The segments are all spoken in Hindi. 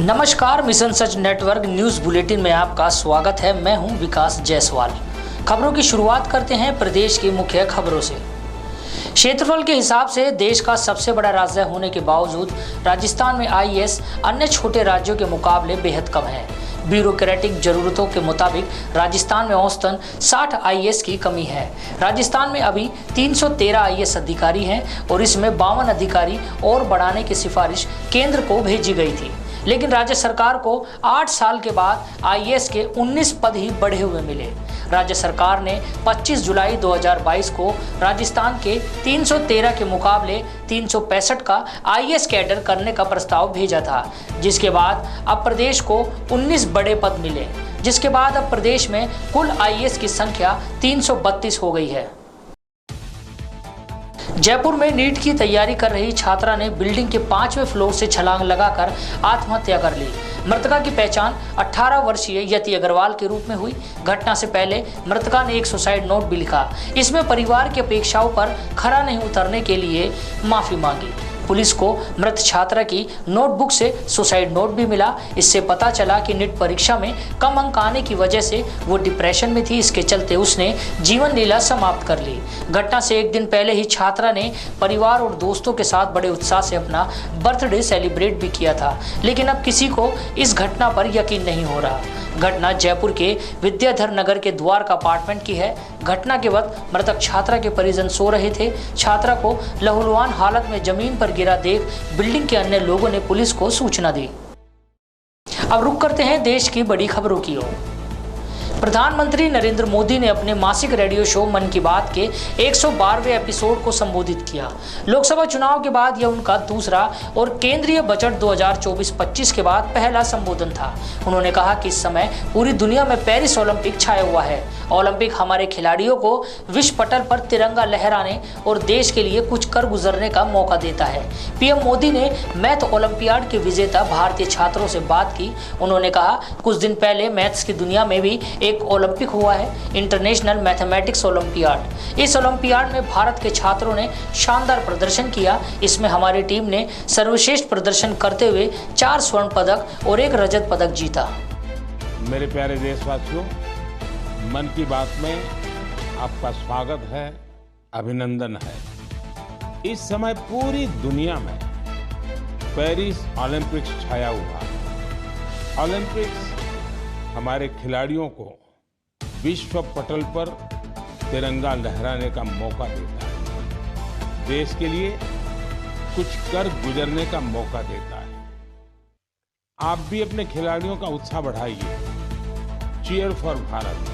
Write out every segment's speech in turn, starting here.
नमस्कार, मिशन सच नेटवर्क न्यूज बुलेटिन में आपका स्वागत है। मैं हूं विकास जायसवाल। खबरों की शुरुआत करते हैं प्रदेश की मुख्य खबरों से। क्षेत्रफल के हिसाब से देश का सबसे बड़ा राज्य होने के बावजूद राजस्थान में आईएएस अन्य छोटे राज्यों के मुकाबले बेहद कम है। ब्यूरोक्रेटिक जरूरतों के मुताबिक राजस्थान में औसतन 60 आईएएस की कमी है। राजस्थान में अभी 313 आईएएस अधिकारी हैं और इसमें 52 अधिकारी और बढ़ाने की सिफारिश केंद्र को भेजी गई थी, लेकिन राज्य सरकार को 8 साल के बाद आईएएस के 19 पद ही बढ़े हुए मिले। राज्य सरकार ने 25 जुलाई 2022 को राजस्थान के 313 के मुकाबले 365 का आईएएस कैडर करने का प्रस्ताव भेजा था, जिसके बाद अब प्रदेश को 19 बड़े पद मिले, जिसके बाद अब प्रदेश में कुल आईएएस की संख्या 332 हो गई है। जयपुर में नीट की तैयारी कर रही छात्रा ने बिल्डिंग के 5वें फ्लोर से छलांग लगाकर आत्महत्या कर ली। मृतका की पहचान 18 वर्षीय यति अग्रवाल के रूप में हुई। घटना से पहले मृतका ने एक सुसाइड नोट भी लिखा। इसमें परिवार की अपेक्षाओं पर खरा नहीं उतरने के लिए माफी मांगी। पुलिस को मृत छात्रा की नोटबुक से सुसाइड नोट भी मिला। इससे पता चला कि नीट परीक्षा में कम अंक आने की वजह से वो डिप्रेशन में थी। इसके चलते उसने जीवन लीला समाप्त कर ली। घटना से एक दिन पहले ही छात्रा ने परिवार और दोस्तों के साथ बड़े उत्साह से अपना बर्थडे सेलिब्रेट भी किया था, लेकिन अब किसी को इस घटना पर यकीन नहीं हो रहा। घटना जयपुर के विद्याधर नगर के द्वार का अपार्टमेंट की है। घटना के वक्त मृतक छात्रा के परिजन सो रहे थे। छात्रा को लहूलुहान हालत में जमीन पर गिरा देख बिल्डिंग के अन्य लोगों ने पुलिस को सूचना दी। अब रुक करते हैं देश की बड़ी खबरों की ओर। प्रधानमंत्री नरेंद्र मोदी ने अपने मासिक रेडियो शो मन की बात के 112वें एपिसोड को संबोधित किया। लोकसभा चुनाव के बाद यह उनका दूसरा और केंद्रीय बजट 2024-25 के बाद पहला संबोधन था। उन्होंने कहा कि इस समय पूरी दुनिया में पेरिस ओलंपिक छाया हुआ है। ओलंपिक हमारे खिलाड़ियों को विश्व पटल पर तिरंगा लहराने और देश के लिए कुछ कर गुजरने का मौका देता है। पीएम मोदी ने मैथ ओलंपियाड के विजेता भारतीय छात्रों से बात की। उन्होंने कहा, कुछ दिन पहले मैथ्स की दुनिया में भी एक ओलंपिक हुआ है, इंटरनेशनल मैथमेटिक्स ओलंपियाड। इस ओलंपियाड में भारत के छात्रों ने शानदार प्रदर्शन किया। इसमें हमारी टीम ने सर्वश्रेष्ठ प्रदर्शन करते हुए 4 स्वर्ण पदक और 1 रजत पदक जीता। मेरे प्यारे देशवासियों, मन की बात में आपका स्वागत है, अभिनंदन है। इस समय पूरी दुनिया में पेरिस ओलंपिक्स छाया हुआ है। ओलंपिक्स हमारे खिलाड़ियों को विश्व पटल पर तिरंगा लहराने का मौका देता है, देश के लिए कुछ कर गुजरने का मौका देता है। आप भी अपने खिलाड़ियों का उत्साह बढ़ाइए। Cheer for Bharat.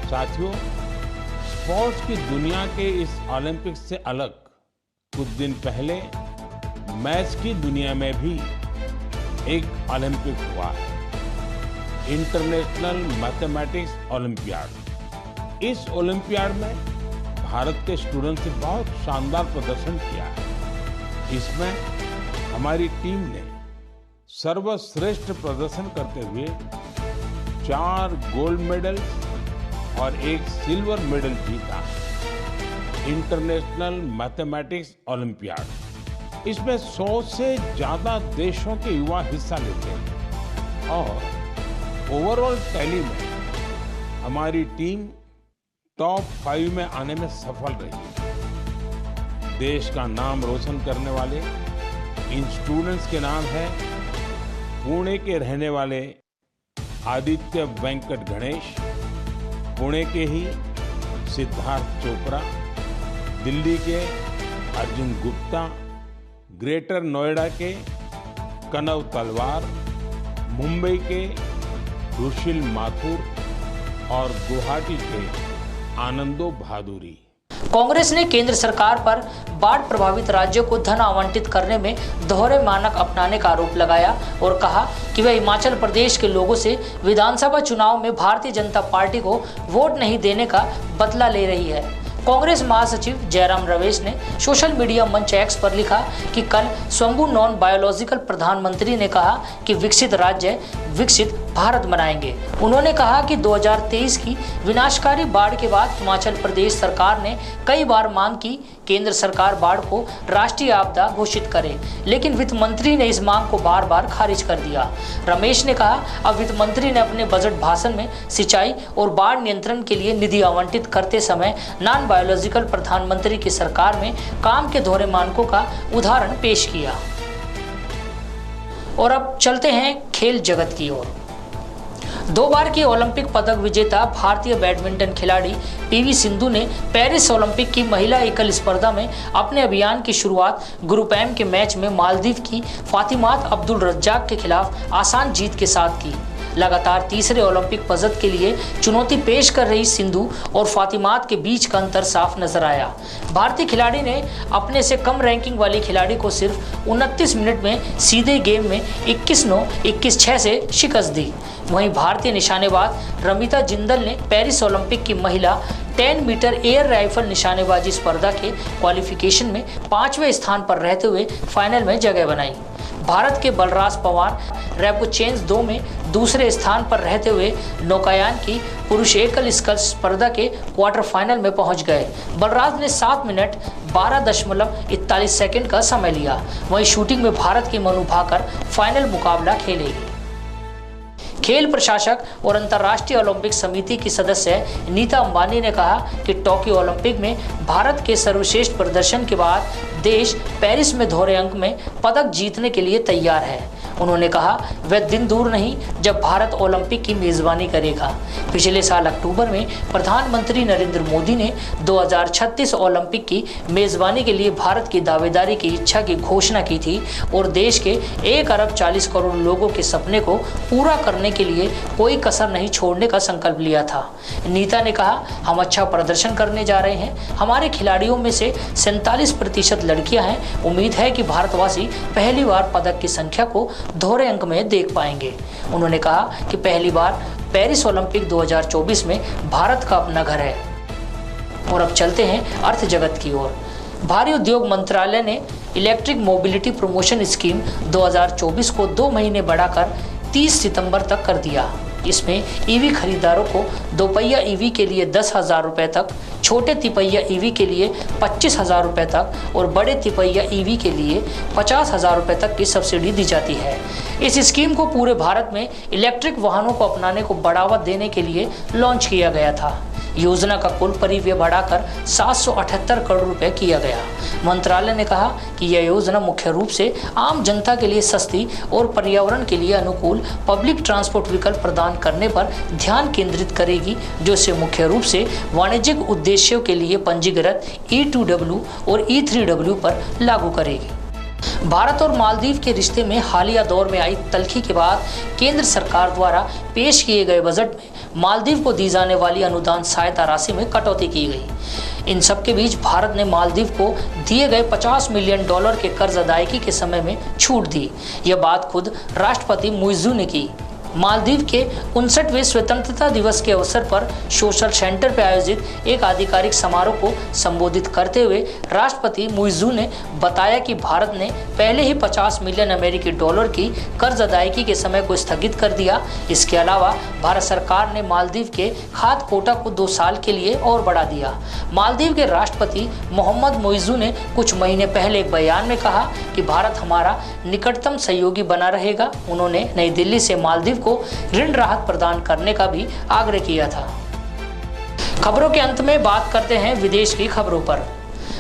साथियों, स्पोर्ट्स की दुनिया के इस ओलंपिक्स से अलग कुछ दिन पहले मैथ्स की दुनिया में भी एक ओलंपिक हुआ है, इंटरनेशनल मैथमेटिक्स ओलंपियाड। इस ओलंपियाड में भारत के स्टूडेंट्स ने बहुत शानदार प्रदर्शन किया है। इसमें हमारी टीम ने सर्वश्रेष्ठ प्रदर्शन करते हुए 4 गोल्ड मेडल और 1 सिल्वर मेडल जीता। इंटरनेशनल मैथमेटिक्स ओलंपियाड, इसमें 100 से ज्यादा देशों के युवा हिस्सा लेते हैं और ओवरऑल टैली में हमारी टीम टॉप 5 में आने में सफल रही। देश का नाम रोशन करने वाले इन स्टूडेंट्स के नाम है पुणे के रहने वाले आदित्य वेंकट गणेश, पुणे के ही सिद्धार्थ चोपड़ा, दिल्ली के अर्जुन गुप्ता, ग्रेटर नोएडा के कनव तलवार, मुंबई के रुशिल माथुर और गुवाहाटी के आनंदो भादुरी। कांग्रेस ने केंद्र सरकार पर बाढ़ प्रभावित राज्यों को धन आवंटित करने में दोहरे मानक अपनाने का आरोप लगाया और कहा कि वह हिमाचल प्रदेश के लोगों से विधानसभा चुनाव में भारतीय जनता पार्टी को वोट नहीं देने का बदला ले रही है। कांग्रेस महासचिव जयराम रमेश ने सोशल मीडिया मंच एक्स पर लिखा कि कल स्वयंभू नॉन बायोलॉजिकल प्रधानमंत्री ने कहा कि विकसित राज्य विकसित भारत बनाएंगे। उन्होंने कहा कि 2023 की विनाशकारी बाढ़ के बाद हिमाचल प्रदेश सरकार ने कई बार मांग की केंद्र सरकार बाढ़ को राष्ट्रीय आपदा घोषित करे, लेकिन वित्त मंत्री ने इस मांग को बार बार खारिज कर दिया। रमेश ने कहा, अब वित्त मंत्री ने अपने बजट भाषण में सिंचाई और बाढ़ नियंत्रण के लिए निधि आवंटित करते समय नॉन बायोलॉजिकल प्रधानमंत्री की सरकार में काम के दोहरे मानकों का उदाहरण पेश किया। और अब चलते हैं खेल जगत की ओर। 2 बार की ओलंपिक पदक विजेता भारतीय बैडमिंटन खिलाड़ी पीवी सिंधु ने पेरिस ओलंपिक की महिला एकल स्पर्धा में अपने अभियान की शुरुआत ग्रुप एम के मैच में मालदीव की फातिमात अब्दुल रज्जाक के खिलाफ आसान जीत के साथ की। लगातार तीसरे ओलंपिक पदक के लिए चुनौती पेश कर रही सिंधु और फातिमात के बीच का अंतर साफ नजर आया। भारतीय खिलाड़ी ने अपने से कम रैंकिंग वाली खिलाड़ी को सिर्फ 29 मिनट में सीधे गेम में 21-9, 21-6 से शिकस्त दी। वहीं भारतीय निशानेबाज रमिता जिंदल ने पेरिस ओलंपिक की महिला 10 मीटर एयर राइफल निशानेबाजी स्पर्धा के क्वालिफिकेशन में 5वें स्थान पर रहते हुए फाइनल में जगह बनाई। भारत के बलराज पवार रैपो चेंज 2 में दूसरे स्थान पर रहते हुए नौकायान की पुरुष एकल स्कल्स स्पर्धा के क्वार्टर फाइनल में पहुंच गए। बलराज ने 7 मिनट 12.41 सेकंड का समय लिया। वहीं शूटिंग में भारत की मनु भाकर फाइनल मुकाबला खेलेगी। खेल प्रशासक और अंतर्राष्ट्रीय ओलंपिक समिति की सदस्य नीता अंबानी ने कहा कि टोक्यो ओलंपिक में भारत के सर्वश्रेष्ठ प्रदर्शन के बाद देश पेरिस में दोहरे अंक में पदक जीतने के लिए तैयार है। उन्होंने कहा, वह दिन दूर नहीं जब भारत ओलंपिक की मेजबानी करेगा। पिछले साल अक्टूबर में प्रधानमंत्री नरेंद्र मोदी ने 2036 ओलंपिक की मेजबानी के लिए भारत की दावेदारी की इच्छा की घोषणा की थी और देश के 1 अरब 40 करोड़ लोगों के सपने को पूरा करने के लिए कोई कसर नहीं छोड़ने का संकल्प लिया था। नीता ने कहा, हम अच्छा प्रदर्शन करने जा रहे हैं। हमारे खिलाड़ियों में से 47% लड़कियां हैं। उम्मीद है कि भारतवासी पहली बार पदक की संख्या को दोहरे अंक में देख पाएंगे। उन्होंने कहा कि पहली बार पेरिस ओलंपिक 2024 में भारत का अपना घर है। और अब चलते हैं अर्थ जगत की ओर। भारी उद्योग मंत्रालय ने इलेक्ट्रिक मोबिलिटी प्रमोशन स्कीम 2024 को 2 महीने बढ़ाकर 30 सितंबर तक कर दिया। इसमें ईवी खरीदारों को 2 पहिया ईवी के लिए 10,000 रुपये तक, छोटे तिपहिया ईवी के लिए 25,000 रुपये तक और बड़े तिपहिया ईवी के लिए 50,000 रुपये तक की सब्सिडी दी जाती है। इस स्कीम को पूरे भारत में इलेक्ट्रिक वाहनों को अपनाने को बढ़ावा देने के लिए लॉन्च किया गया था। योजना का कुल परिव्यय बढ़ाकर 778 करोड़ रुपए किया गया। मंत्रालय ने कहा कि यह योजना मुख्य रूप से आम जनता के लिए सस्ती और पर्यावरण के लिए अनुकूल पब्लिक ट्रांसपोर्ट विकल्प प्रदान करने पर ध्यान केंद्रित करेगी, जो इसे मुख्य रूप से वाणिज्यिक उद्देश्यों के लिए पंजीकृत E2W और E3W पर लागू करेगी। भारत और मालदीव के रिश्ते में हालिया दौर में आई तल्खी के बाद केंद्र सरकार द्वारा पेश किए गए बजट में मालदीव को दी जाने वाली अनुदान सहायता राशि में कटौती की गई। इन सब के बीच भारत ने मालदीव को दिए गए $50 मिलियन के कर्ज अदायगी के समय में छूट दी। यह बात खुद राष्ट्रपति मुइज़्ज़ू ने की। मालदीव के 59वें स्वतंत्रता दिवस के अवसर पर सोशल सेंटर पर आयोजित एक आधिकारिक समारोह को संबोधित करते हुए राष्ट्रपति मुइज़्ज़ू ने बताया कि भारत ने पहले ही $50 मिलियन की कर्ज अदायगी के समय को स्थगित कर दिया। इसके अलावा भारत सरकार ने मालदीव के खाद्य कोटा को 2 साल के लिए और बढ़ा दिया। मालदीव के राष्ट्रपति मोहम्मद मुइज़्ज़ू ने कुछ महीने पहले एक बयान में कहा कि भारत हमारा निकटतम सहयोगी बना रहेगा। उन्होंने नई दिल्ली से मालदीव को ऋण राहत प्रदान करने का भी आग्रह किया था। खबरों के अंत में बात करते हैं विदेश की खबरों पर।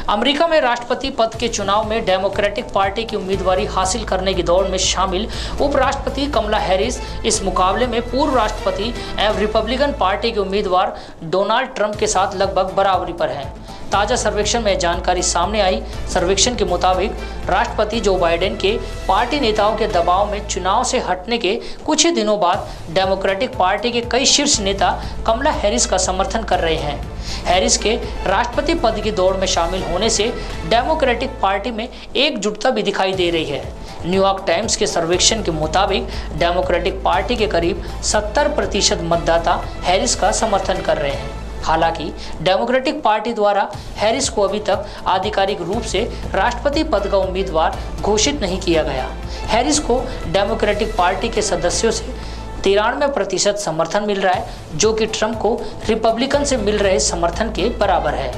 अमेरिका में राष्ट्रपति पद के चुनाव में डेमोक्रेटिक पार्टी की उम्मीदवारी हासिल करने की दौड़ में शामिल उपराष्ट्रपति कमला हैरिस इस मुकाबले में पूर्व राष्ट्रपति एवं रिपब्लिकन पार्टी के उम्मीदवार डोनाल्ड ट्रंप के साथ लगभग बराबरी पर हैं। ताज़ा सर्वेक्षण में जानकारी सामने आई। सर्वेक्षण के मुताबिक राष्ट्रपति जो बाइडेन के पार्टी नेताओं के दबाव में चुनाव से हटने के कुछ ही दिनों बाद डेमोक्रेटिक पार्टी के कई शीर्ष नेता कमला हैरिस का समर्थन कर रहे हैं। हैरिस के राष्ट्रपति पद की दौड़ में शामिल होने से डेमोक्रेटिक पार्टी में एकजुटता भी दिखाई दे रही है। न्यूयॉर्क टाइम्स के सर्वेक्षण के मुताबिक डेमोक्रेटिक पार्टी के करीब 70% मतदाता हैरिस का समर्थन कर रहे हैं। हालांकि डेमोक्रेटिक पार्टी द्वारा हैरिस को अभी तक आधिकारिक रूप से राष्ट्रपति पद का उम्मीदवार घोषित नहीं किया गया। हैरिस को डेमोक्रेटिक पार्टी के सदस्यों से 93% समर्थन मिल रहा है, जो कि ट्रंप को रिपब्लिकन से मिल रहे समर्थन के बराबर है।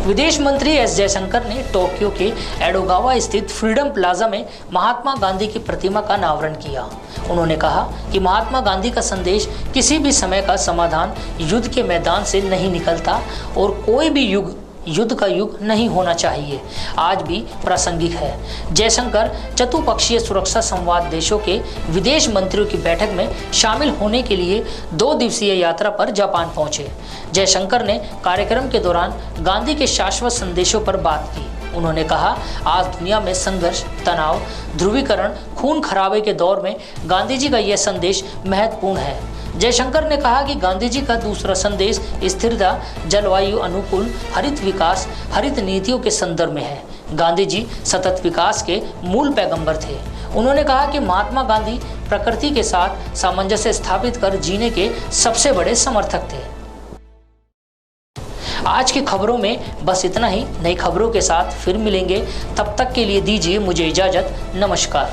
विदेश मंत्री एस जयशंकर ने टोक्यो के एडोगावा स्थित फ्रीडम प्लाजा में महात्मा गांधी की प्रतिमा का अनावरण किया। उन्होंने कहा कि महात्मा गांधी का संदेश किसी भी समय का समाधान युद्ध के मैदान से नहीं निकलता और कोई भी युद्ध का युग नहीं होना चाहिए, आज भी प्रासंगिक है। जयशंकर चतुपक्षीय सुरक्षा संवाद देशों के विदेश मंत्रियों की बैठक में शामिल होने के लिए 2 दिवसीय यात्रा पर जापान पहुंचे। जयशंकर ने कार्यक्रम के दौरान गांधी के शाश्वत संदेशों पर बात की। उन्होंने कहा, आज दुनिया में संघर्ष, तनाव, ध्रुवीकरण, खून खराबे के दौर में गांधी जी का यह संदेश महत्वपूर्ण है। जयशंकर ने कहा कि गांधी जी का दूसरा संदेश स्थिरता, जलवायु अनुकूल, हरित विकास, हरित नीतियों के संदर्भ में है। गांधी जी सतत विकास के मूल पैगंबर थे। उन्होंने कहा कि महात्मा गांधी प्रकृति के साथ सामंजस्य स्थापित कर जीने के सबसे बड़े समर्थक थे। आज की खबरों में बस इतना ही। नई खबरों के साथ फिर मिलेंगे, तब तक के लिए दीजिए मुझे इजाजत। नमस्कार।